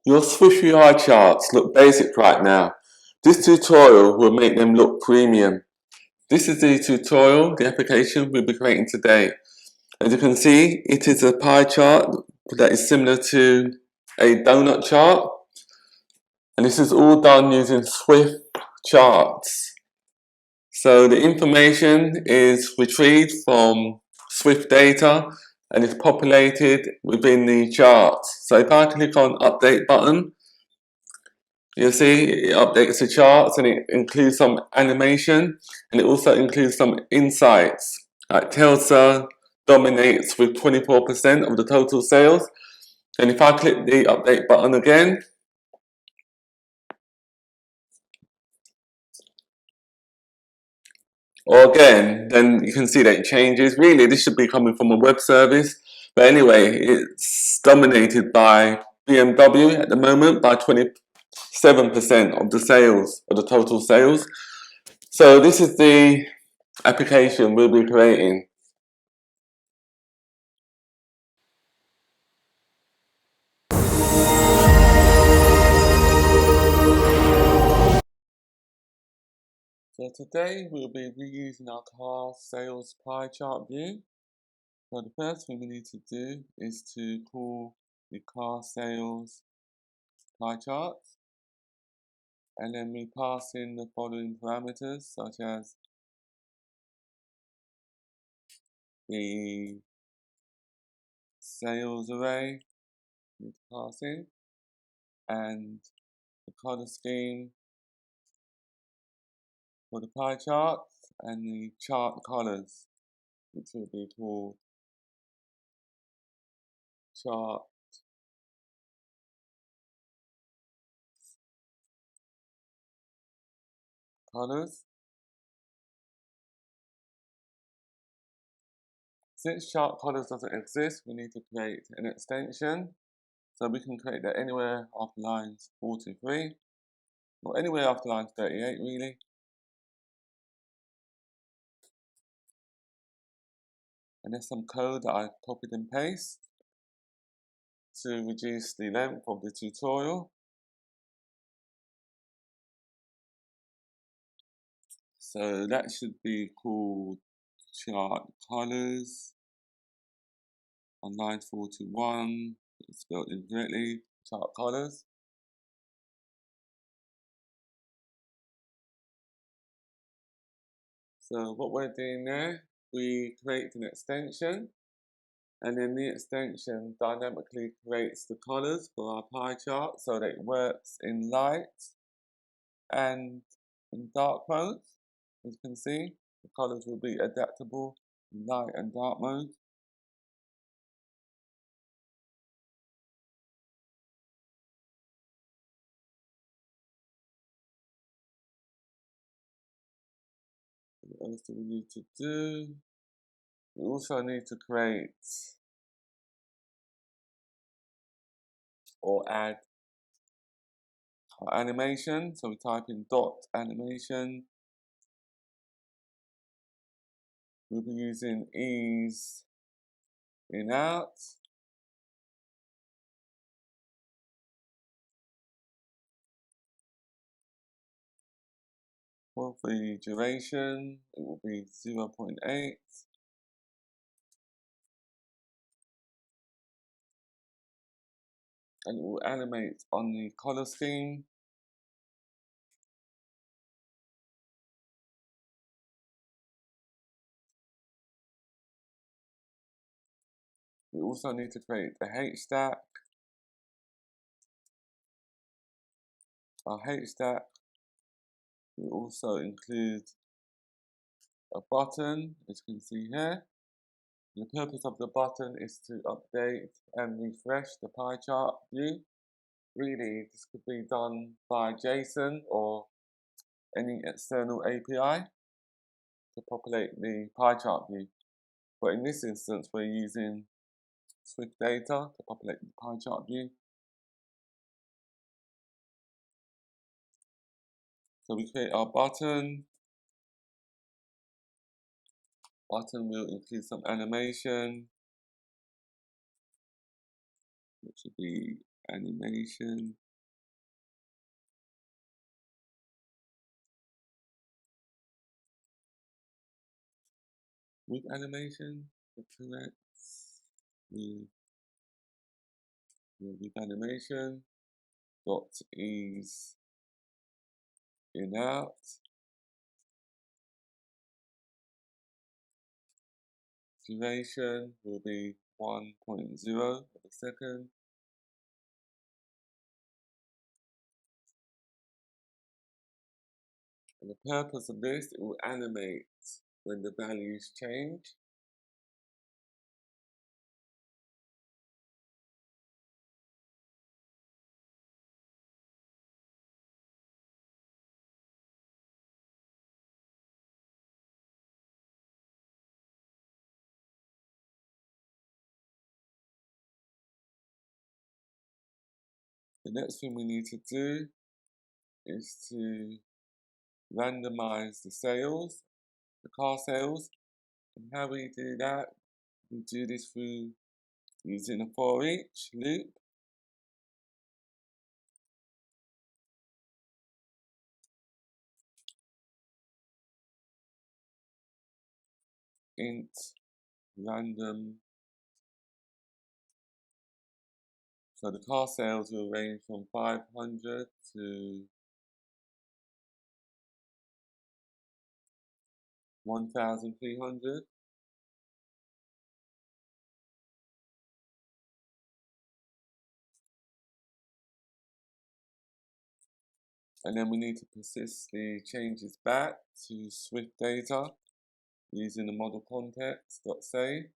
Your SwiftUI charts look basic right now. This tutorial will make them look premium. This is the tutorial, the application we'll be creating today. As you can see, it is a pie chart that is similar to a donut chart. And this is all done using Swift charts. So the information is retrieved from SwiftData and is populated within the charts. So if I click on Update button, you'll see it updates the charts and it includes some animation and it also includes some insights. Like Telsa dominates with 24% of the total sales. And if I click the Update button again, or again, then you can see that it changes. Really, this should be coming from a web service. But anyway, it's dominated by BMW at the moment by 27% of the sales, of the total sales. So this is the application we'll be creating. So today we'll be reusing our car sales pie chart view. So the first thing we need to do is to call the car sales pie chart. And then we pass in the following parameters such as the sales array we need to pass in and the color scheme for the pie chart and the chart colors, which will be called chart colors. Since chart colors doesn't exist, we need to create an extension. So we can create that anywhere after lines 43 or anywhere after lines 38 really. And there's some code that I copied and pasted to reduce the length of the tutorial. So that should be called chart colors on line 41. It's spelled incorrectly, chart colors. So what we're doing there, we create an extension and then the extension dynamically creates the colors for our pie chart so that it works in light and in dark modes. As you can see, the colors will be adaptable in light and dark modes. What else do we need to do? We also need to create or add our animation. So we type in dot animation. We'll be using ease in out. For the duration, it will be 0.8. And it will animate on the color scheme. We also need to create a H stack. Our H stack will also include a button, as you can see here. The purpose of the button is to update and refresh the pie chart view. Really, this could be done by JSON or any external API to populate the pie chart view. But in this instance, we're using SwiftData to populate the pie chart view. So we create our button. Button will include some animation, which should be animation, with animation, correct, with animation, dot ease in out, duration will be 1.0 of a second, and the purpose of this, it will animate when the values change. The next thing we need to do is to randomize the sales, the car sales, and how we do that, we do this through using a for each loop. Int random. So the car sales will range from 500 to 1,300. And then we need to persist the changes back to SwiftData using the model context.save.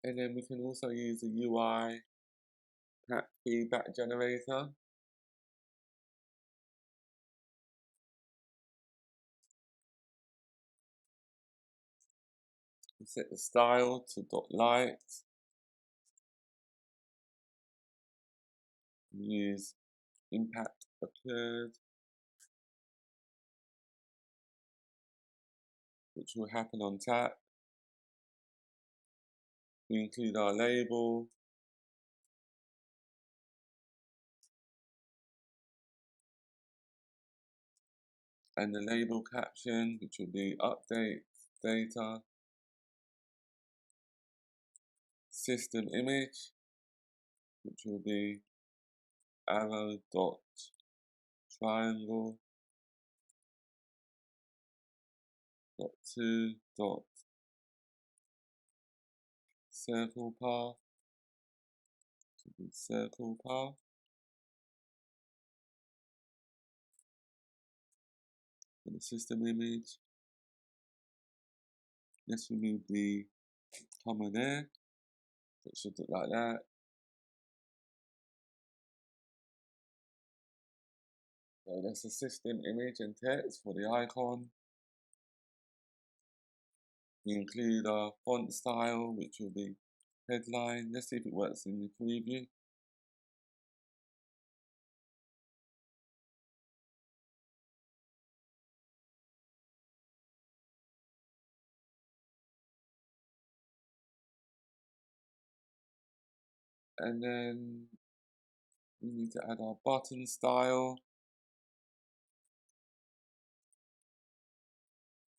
And then we can also use a UI feedback generator. We set the style to .light. We use impact occurred, which will happen on tap. We include our label, and the label caption, which will be update data, system image, which will be arrow dot triangle dot two dot circle path, to be circle path. For the system image, let's remove the comma there, so it should look like that. So that's the system image and text for the icon. We include our font style, which will be headline. Let's see if it works in the preview. And then we need to add our button style,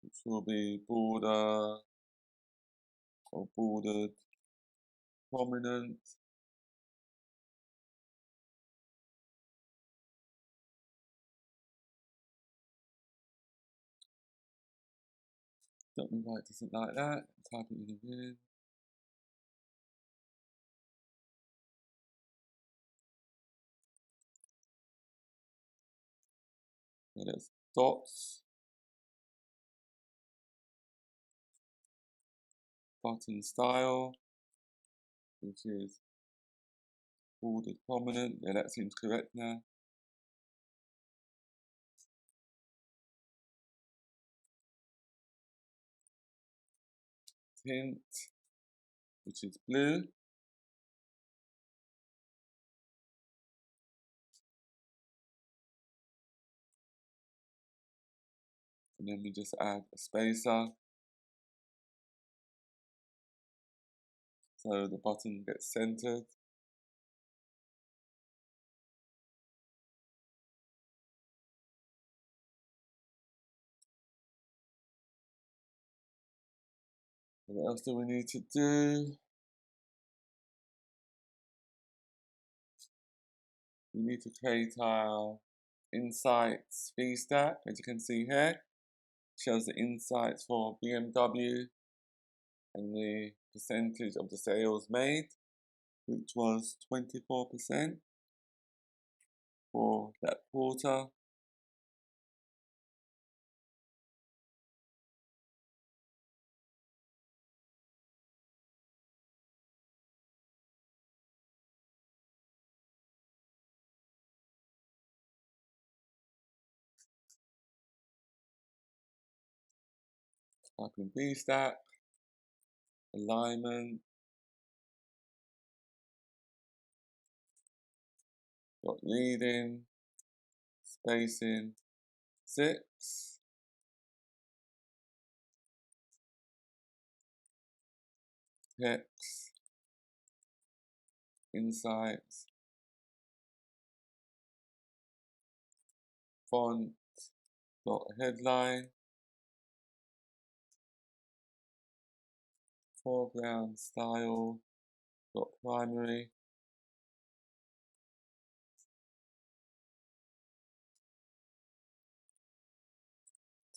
which will be border or bordered prominent. Don't know why it doesn't like that. Type it in again. So that's dots, button style, which is bordered prominent. Yeah, that seems correct now. Tint, which is blue. and then we just add a spacer so the bottom gets centered. What else do we need to do? We need to create our insights fee stack. As you can see here, it shows the insights for BMW and the percentage of the sales made, which was 24% for that quarter. Type in B stack, alignment, dot leading, spacing 6, text, insights, font, dot headline, foreground style, dot primary,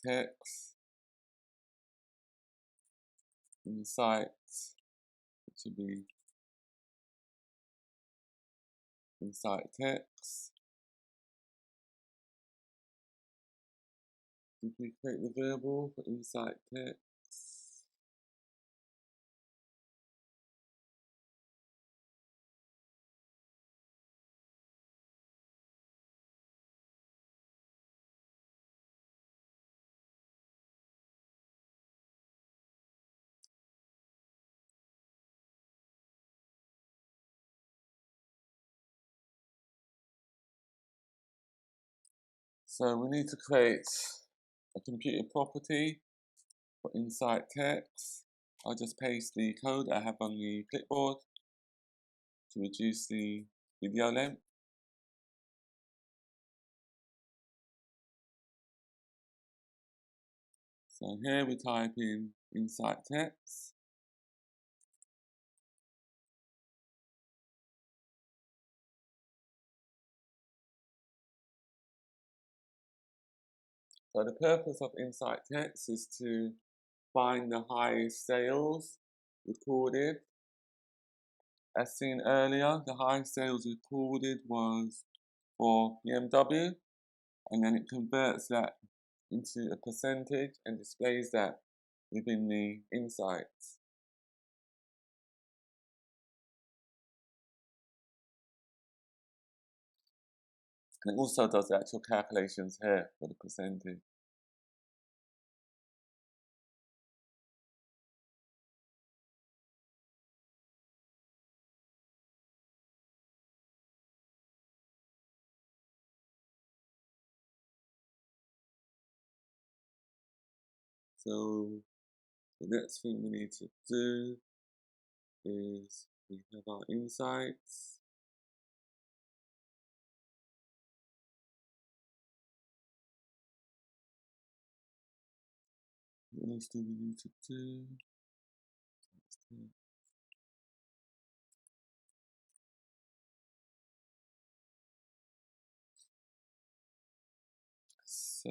text, insights, it should be insight text. Did we create the variable for insight text? So we need to create a computed property for insight text. I'll just paste the code I have on the clipboard to reduce the video length. So here we type in insight text. So the purpose of insight text is to find the highest sales recorded. As seen earlier, the highest sales recorded was for BMW, and then it converts that into a percentage and displays that within the insights. And it also does the actual calculations here for the percentage. So the next thing we need to do is we have our insights. What else do we need to do? So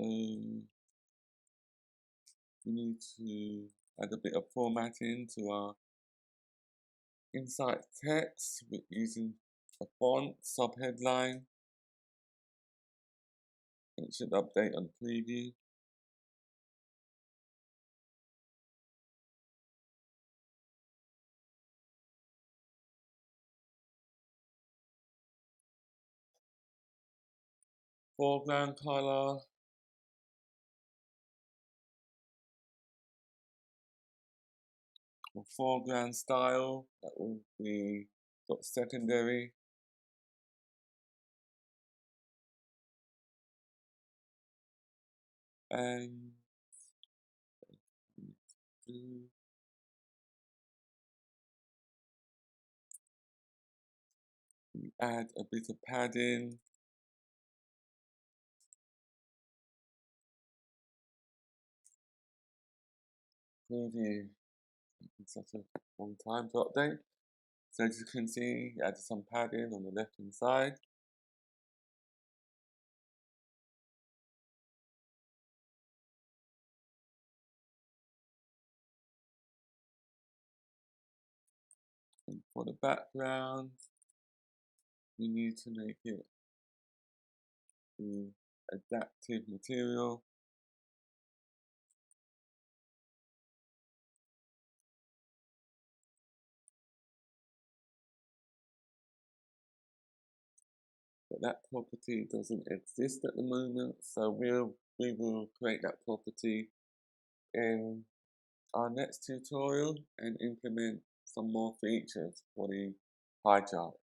we need to add a bit of formatting to our insight text with using a font subheadline. It should update on preview. Foreground color. Or foreground style, that will be dot secondary. And Add a bit of padding. Preview. It's such a long time to update. So as you can see, add some padding on the left hand side. And for the background, we need to make it the adaptive material. But that property doesn't exist at the moment, so we will create that property in our next tutorial and implement some more features for the pie chart.